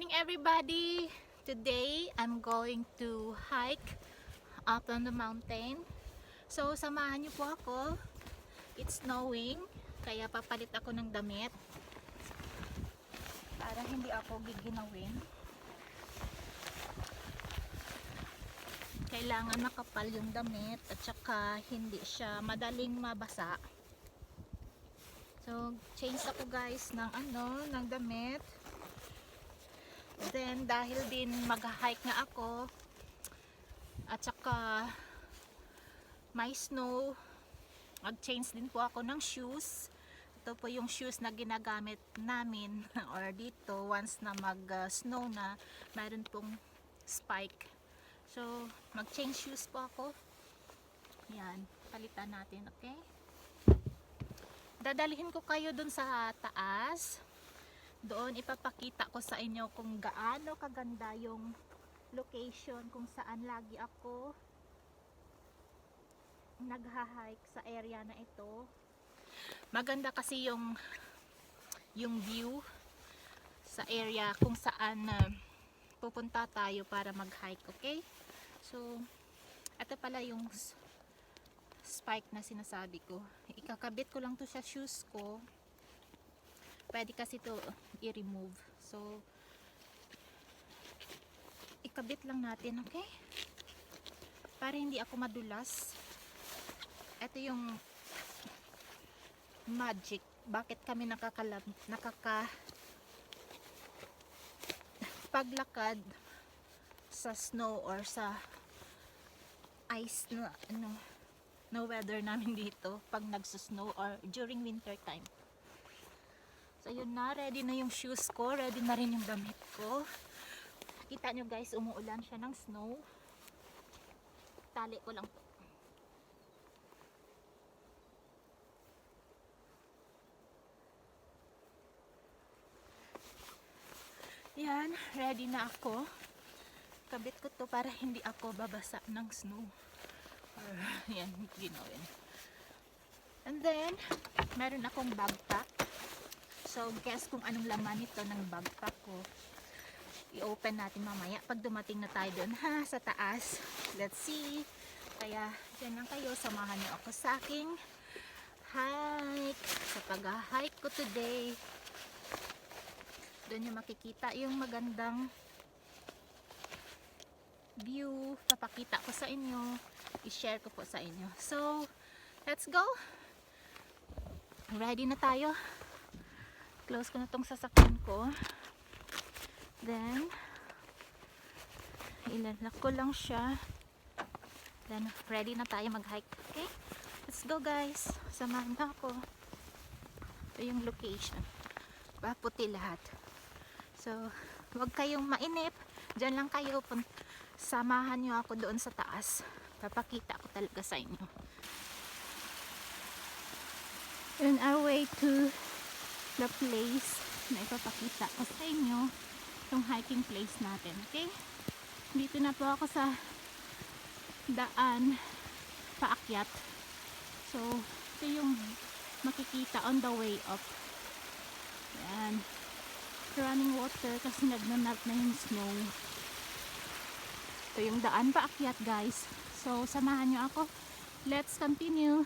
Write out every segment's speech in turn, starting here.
morning everybody! Today I'm going to hike up on the mountain. So samahan niyo po ako. It's snowing, kaya papalit ako ng damit para hindi ako giginawin. Kailangan makapal yung damit at saka hindi siya madaling mabasa. So change ako guys ng damit. Then dahil din mag-hike nga ako at saka may snow, mag-change din po ako ng shoes. Ito po yung shoes na ginagamit namin or dito once na mag-snow na, mayroon pong spike. So mag-change shoes po ako. Yan, palitan natin, okay? Dadalhin ko kayo dun sa taas. Doon ipapakita ko sa inyo kung gaano kaganda yung location kung saan lagi ako nagha-hike sa area na ito. Maganda kasi yung view sa area kung saan pupunta tayo para mag-hike, okay? So ito pala yung spike na sinasabi ko. Ikakabit ko lang to sa shoes ko. Pwede kasi to i-remove. So ikabit lang natin, okay? Para hindi ako madulas. Ito yung magic. Bakit kami paglakad sa snow or sa ice na weather namin dito pag nagsusnow or during winter time. So yun na, ready na yung shoes ko, ready na rin yung damit ko. Kita nyo guys, umuulan siya ng snow. Tali ko lang to. Yan, ready na ako. Kabit ko to para hindi ako babasa ng snow. Yan, ginawin. And then, meron akong backpack. So, guess kung anong laman nito ng backpack ko. I-open natin mamaya pag dumating na tayo doon sa taas. Let's see. Kaya, dyan lang kayo. Samahan niyo ako sa aking hike. Sa pag-hike ko today. Doon niyo makikita yung magandang view. Papakita ko sa inyo. I-share ko po sa inyo. So, let's go. Ready na tayo. Close ko na tong sasakyan ko. Then, ilalak ko lang siya. Then, ready na tayo mag-hike. Okay? Let's go guys. Samahan na ako. Ito yung location. Puti lahat. So, huwag kayong mainip. Diyan lang kayo. Samahan nyo ako doon sa taas. Papakita ko talaga sa inyo. On our way to the place na ipapakita ko sa inyo, itong hiking place natin, okay? Dito na po ako sa daan paakyat. So ito yung makikita on the way up. Yan, running water kasi nagmamelt na yung snow. Ito yung daan paakyat guys. So samahan nyo ako. Let's continue.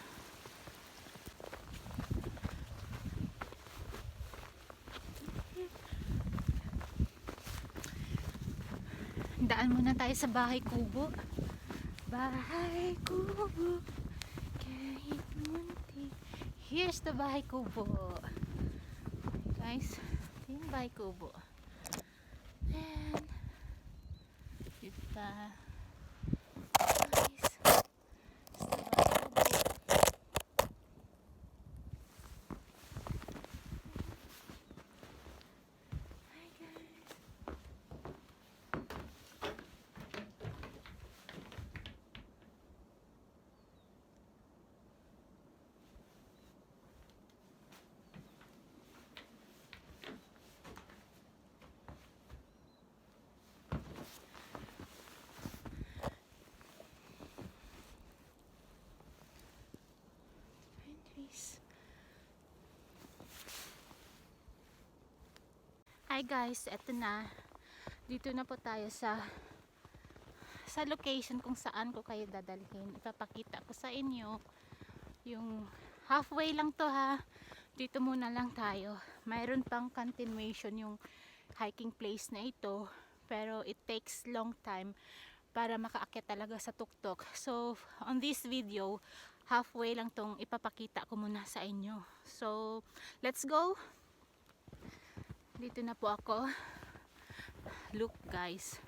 Daan muna tayo sa bahay kubo. Bahay kubo. Kahit munti. Here's the bahay kubo. Guys, ito yung bahay kubo. And dito guys. Hi guys, eto na. Dito na po tayo sa location kung saan ko kayo dadalhin. Ipapakita ko sa inyo yung halfway lang to ha. Dito muna lang tayo. Mayroon pang continuation yung hiking place na ito, pero it takes long time para makaakyat talaga sa tuktok. So on this video, halfway lang tong ipapakita ko muna sa inyo. So let's go. Dito na po ako. Look guys,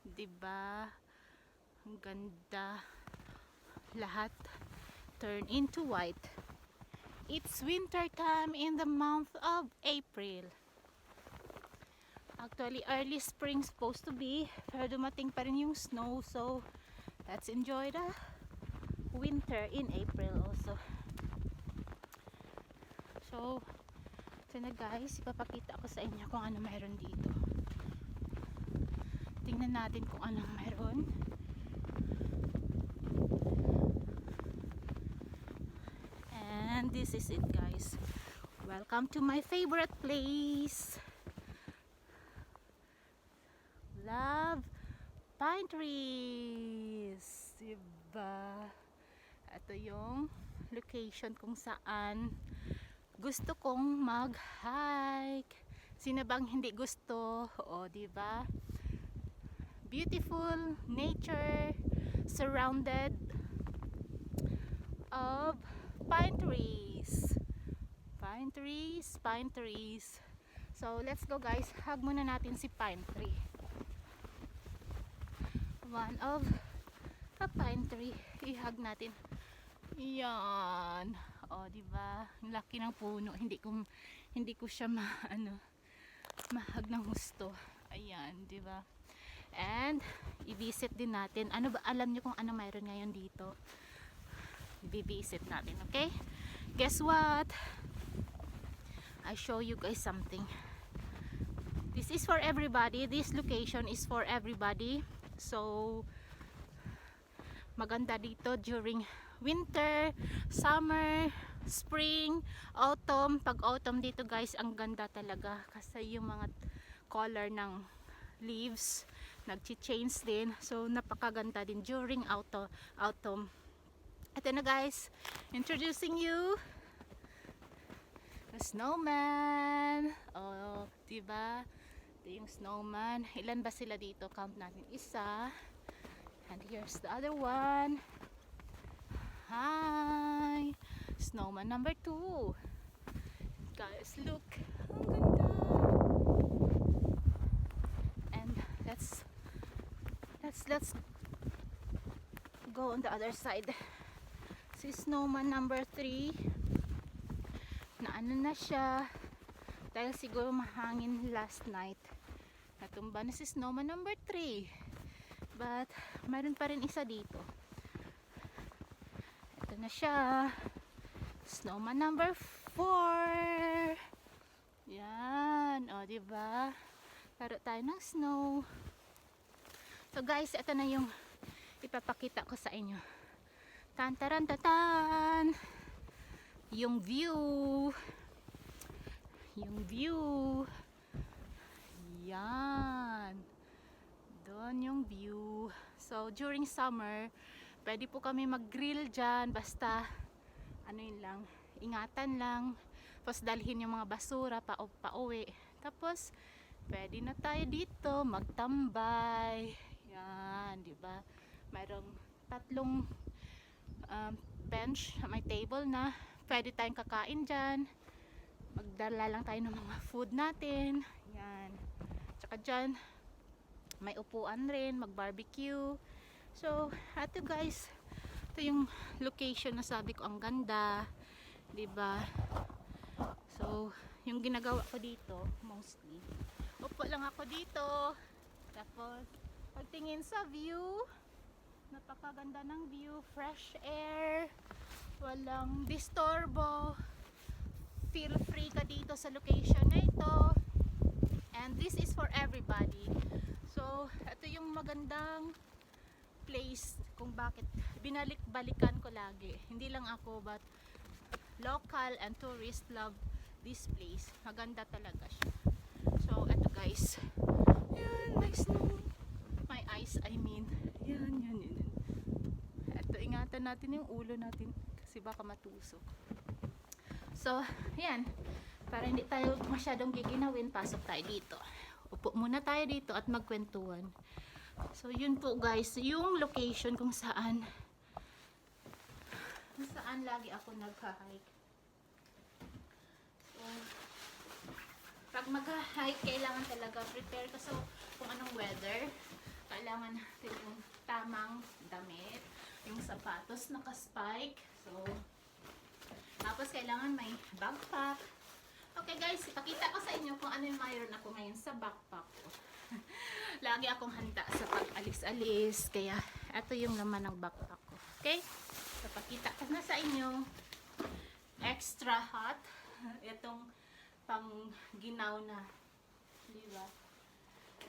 diba ang ganda, lahat turn into white. It's winter time in the month of April. Actually early spring supposed to be, pero dumating pa rin yung snow, so let's enjoy the winter in April also. So ito na guys, ipapakita ko sa inyo kung ano meron dito. Tingnan natin kung anong meron. And this is it guys. Welcome to my favorite place. Love pine trees. Diba? Ito yung location kung saan gusto kong mag-hike. Sino bang hindi gusto? O, diba? Beautiful nature surrounded of pine trees. Pine trees, pine trees. So, let's go guys. Hug muna natin si pine tree. One of a pine tree. I-hug natin. Yan. O, diba? Ang laki ng puno. Hindi ko siya mahag ng gusto. Ayan, diba? And i-visit din natin. Ano ba, alam niyo kung ano mayroon ngayon dito? I-visit natin, okay? Guess what? I show you guys something. This is for everybody. This location is for everybody. So maganda dito during winter, summer, spring, autumn. Pag autumn dito guys, ang ganda talaga kasi yung mga color ng leaves nag-change din. So napakaganda din during autumn. Ito na guys, introducing you the snowman. Oh, diba? Ito yung snowman. Ilan ba sila dito? Count natin. Isa. And here's the other one. Hi! Snowman number 2. Guys, look. Ang ganda. And let's go on the other side. Si snowman number 3. Na ano na siya. Dahil siguro mahangin last night. Natumba na si snowman number 3. But mayroon pa rin isa dito. Ito na siya. Snowman number 4. Yan. O, diba? Laro tayo ng snow. So guys, ito na yung ipapakita ko sa inyo. Tan-taran-tatan! Yung view. Yung view. Yan. Doon yung view. So, during summer, pwede po kami mag-grill dyan. Basta, ano yun lang, ingatan lang. Tapos, dalhin yung mga basura pa-uwi. Tapos, pwede na tayo dito magtambay. Yan, diba? Mayroong 3 bench, may table na. Pwede tayong kakain dyan. Magdala lang tayo ng mga food natin. Yan. Tsaka dyan, may upuan rin, mag-barbecue. So, ito guys, ito yung location na sabi ko ang ganda. Diba? So, yung ginagawa ko dito, mostly, upo lang ako dito. Tapos, pagtingin sa view, napakaganda ng view, fresh air, walang disturbo. Feel free ka dito sa location na ito. And this is for everybody. So, ito yung magandang place kung bakit binalik-balikan ko lagi. Hindi lang ako, but local and tourists love this place. Maganda talaga siya. So, ito guys. Yan. natin yung ulo natin kasi baka matusok. So, yan. Para hindi tayo masyadong giginawin, pasok tayo dito. Upo muna tayo dito at magkwentuhan. So, yun po guys, yung location kung saan lagi ako nagha-hike. So, pag mag-hike, kailangan talaga prepare ka sa kung anong weather. Kailangan natin yung tamang damit, yung sapatos naka-spike. So, tapos kailangan may backpack. Okay guys, ipakita ko sa inyo kung ano yung mayroon ako ngayon sa backpack ko. Lagi akong handa sa pag-alis-alis, kaya ito yung laman ng backpack ko. Okay? So, pakita ko na sa inyo. Extra hot. Itong pang ginaw na. Diba?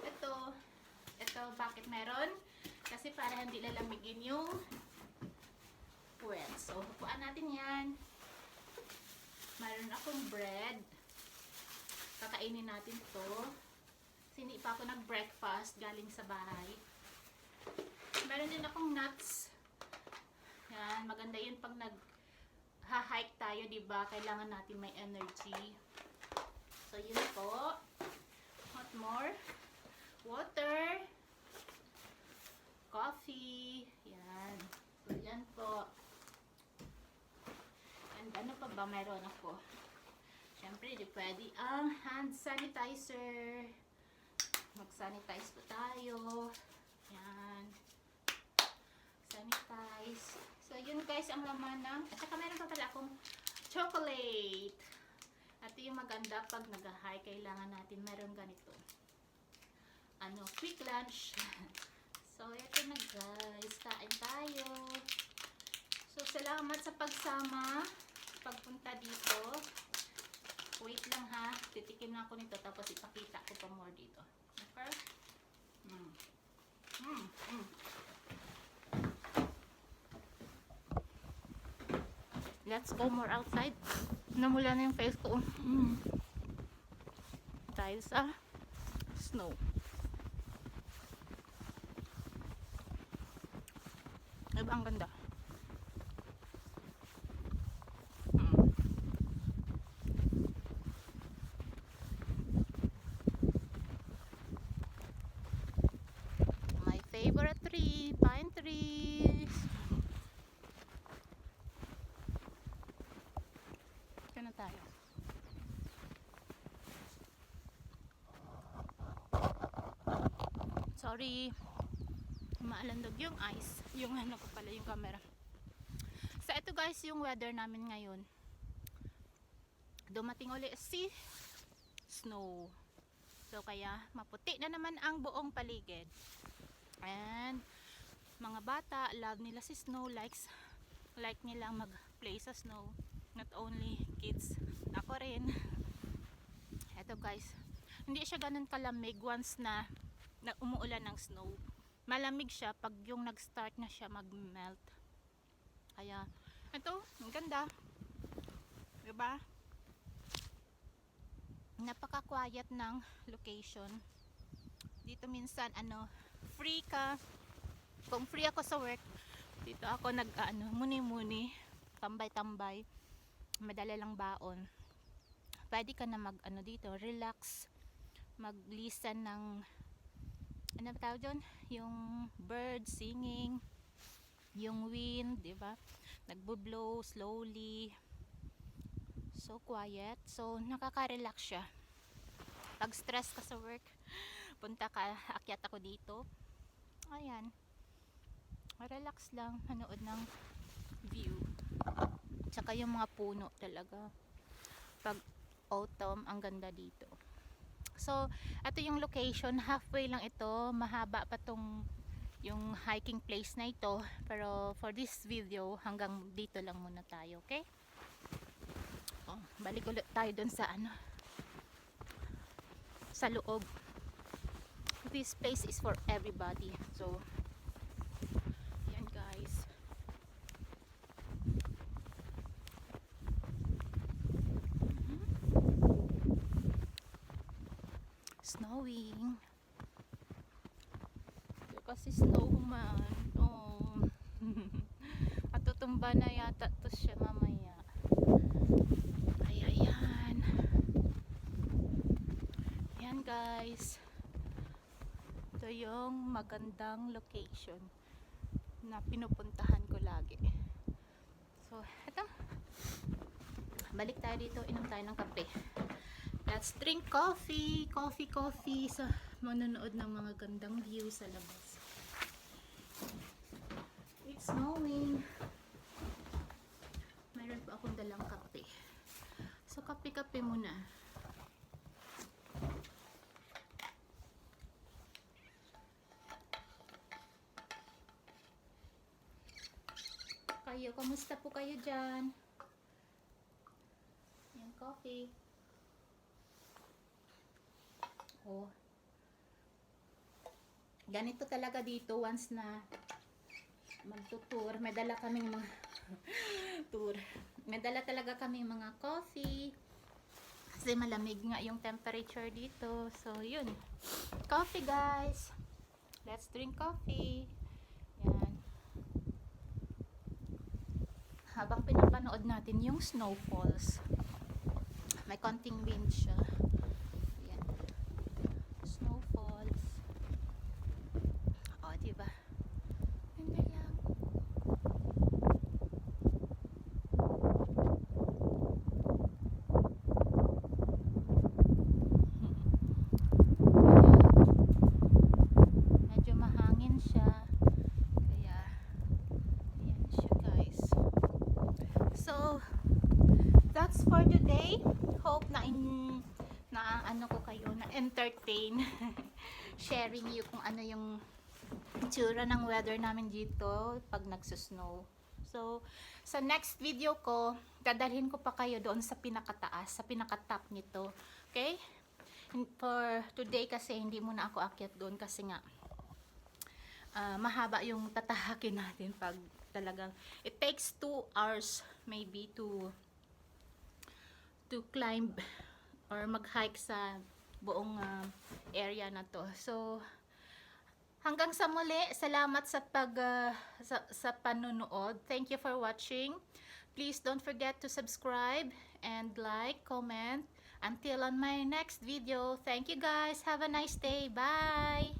Ito, bakit meron? Kasi para hindi lalamigin yung puwet. So, hupuan natin yan. Mayroon akong bread. Kakainin natin to. Hindi pa ako nag-breakfast galing sa bahay. Meron din akong nuts. Yan, maganda yun pag nag-hike tayo, diba? Kailangan natin may energy. So, yun po. What more? Water. Coffee. Yan. So, yan po. And ano pa ba mayroon ako? Siyempre, di pwede ang hand sanitizer. Mag-sanitize po tayo. Yan. Sanitize. So, yun guys, ang laman ng... At saka meron pa pala akong chocolate. At yung maganda pag nag-hike, kailangan natin meron ganito. Ano, quick lunch. So, ito na guys. Kain tayo. So, salamat sa pagsama. Pagpunta dito. Wait lang ha. Titikim na ako nito. Tapos ipakita ko pa more dito. Okay? Let's go more outside. Namula na yung face ko. Dahil sa snow. Diba ang ganda? My favorite tree, pine trees. Diyan na tayo. Sorry. Maalandog yung ice. Yung ano ko pala yung camera. So ito guys yung weather namin ngayon. Dumating uli si snow. So kaya maputi na naman ang buong paligid. And mga bata, love nila si snow, like nilang mag-play sa snow. Not only kids, ako rin. Ito guys, hindi siya ganun kalamig once na umuulan ng snow. Malamig siya pag yung nag-start na siya mag-melt. Kaya, ito, ang ganda. Diba? Napaka-quiet ng location. Dito minsan, free ka. Kung free ako sa work, dito ako muni-muni, tambay-tambay, madala lang baon. Pwede ka na dito, relax, mag-listen ng ano ba tawag dyan? Yung bird singing, yung wind, diba? Nagbo-blow slowly. So quiet. So nakaka-relax siya. Pag stress ka sa work, punta ka, akyat ako dito. Ayan. Relax lang, manood ng view. Tsaka yung mga puno talaga. Pag autumn, ang ganda dito. So, ito yung location. Halfway lang ito. Mahaba pa tong yung hiking place na ito. Pero for this video, hanggang dito lang muna tayo. Okay? Oh, balik ulit tayo dun sa sa loob. This place is for everybody. So, yan guys. Snowing. Kasi snow man. Oh. Bababa na yata to siya mamaya. Ay, ayan. Ayan guys. Ito yung magandang location na pinupuntahan ko lagi. So, eto. Balik tayo dito. Inom tayo ng kape. Let's drink coffee. Coffee. Sa manonood ng mga gandang view sa labas. It's snowing. Mayroon pa akong dalang kape. So, kape-kape muna. Kayo, kamusta po kayo dyan? Yan, coffee. Oh. Ganito talaga dito once na magtutour. May dala kaming mga tour. May dala talaga kaming mga coffee. Kasi malamig nga yung temperature dito. So, yun. Coffee, guys. Let's drink coffee. Yan. Habang pinapanood natin yung snowfalls. May konting wind siya. Yan. Snowfalls. O, diba? Ganda lang. Medyo mahangin siya. Kaya, ayan siya guys. So, that's for today. Hope na ano ko kayo na entertain sharing you kung ano yung itsura ng weather namin dito pag nagsusnow. So, sa next video ko, dadalhin ko pa kayo doon sa pinakataas, sa pinakatop nito. Okay? For today kasi hindi muna ako akyat doon kasi nga mahaba yung tatahakin natin pag talagang it takes 2 hours maybe to climb or mag-hike sa buong area na to. So, hanggang sa muli, salamat sa sa panunood. Thank you for watching. Please don't forget to subscribe and like, comment. Until on my next video. Thank you guys. Have a nice day. Bye.